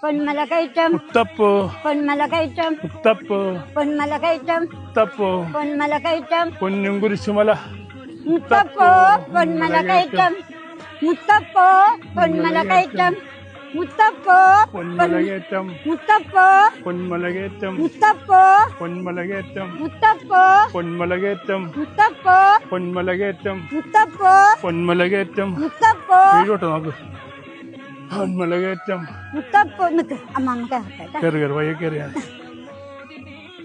പൊന്മല കയറ്റം മുത്തപ്പോ പൊന്മല കയറ്റം മുത്തപ്പോ പൊന്മല കയറ്റം മുത്തപ്പോ പൊന്മല കയറ്റം പൊന്നും കുരിശുമല മുത്തപ്പോ പൊന്മല കയറ്റം മുത്തപ്പോ പൊന്മല കയറ്റം മുത്തപ്പോ പൊന്മലകേറ്റം മുത്തപ്പോ പൊന്മലകേറ്റം മുത്തപ്പോ പൊന്മലകേറ്റം മുത്തപ്പോ പൊന്മലകേറ്റം മുത്തപ്പോ പൊന്മലകേറ്റം മുത്തപ്പോ പൊന്മലകേറ്റം മുത്തപ്പോ വീഴോട്ടെ നോക്ക് പൊന്മലകേറ്റം മുത്തപ്പോ നിക്ക് അമ്മ കേട്ടെ കയറി കയറി വയ്യ കയറിയാ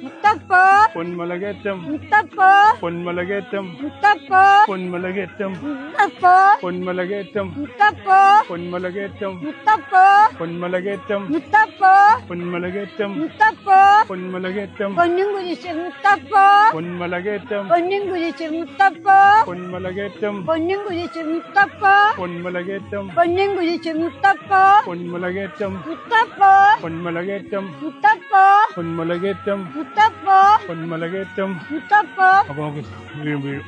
മുത്തപ്പോ പൊന്മലകേറ്റം മുത്തപ്പോ പൊന്മലകേറ്റം മുത്തപ്പോ പൊന്മലകേറ്റം മുത്തപ്പോ പൊന്മലകേറ്റം മുത്തപ്പോ പൊന്മലകേറ്റം മുത്തപ്പോ പൊന്മലകേറ്റം മുത്തപ്പോ പൊന്മലകേറ്റം മുത്തപ്പോ പൊന്മലകേറ്റം പൊന്നും കുരിശ് മുത്തപ്പോ പൊന്മലകേറ്റം പൊന്നും കുരിശ് മുത്തപ്പോ പൊന്മലകേറ്റം പൊന്നും കുരിശ് മുത്തപ്പോ പൊന്മലകേറ്റം പൊന്നും കുരിശ് മുത്തപ്പോ പൊന്മലകേറ്റം മുത്തപ്പോ പൊന്മലകേറ്റം മുത്തപ്പോ പൊന്മലകേറ്റം മുത്തപ്പോ പൊന്മലകേറ്റം മുത്തപ്പോ അപ്പൊ നമുക്ക് വീഴും വീഴും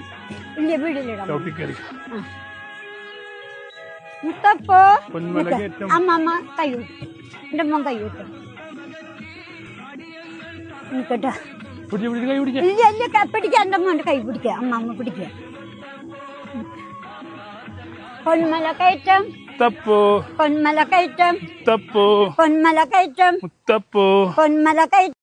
ഇല്ല വീടിലിടാം ചവിട്ടിക്കറി മുത്തപ്പോ പൊന്മലകേറ്റം അമ്മ കൈവിട്ടു എന്റെ മോൻ കൈവിട്ടു നിക്കട്ടെ പിടിച്ച് പിടിച്ച് കൈ പിടിച്ച ഇല്ല ഇല്ല പിടിക്കുക എന്റെ മോന്റെ കൈ പിടിക്കുക അമ്മ പിടിക്കുക പൊന്മല കയറ്റം മുത്തപ്പോ പൊന്മല കയറ്റം മുത്തപ്പോ പൊന്മല കയറ്റം മുത്തപ്പോ പൊന്മല കയറ്റം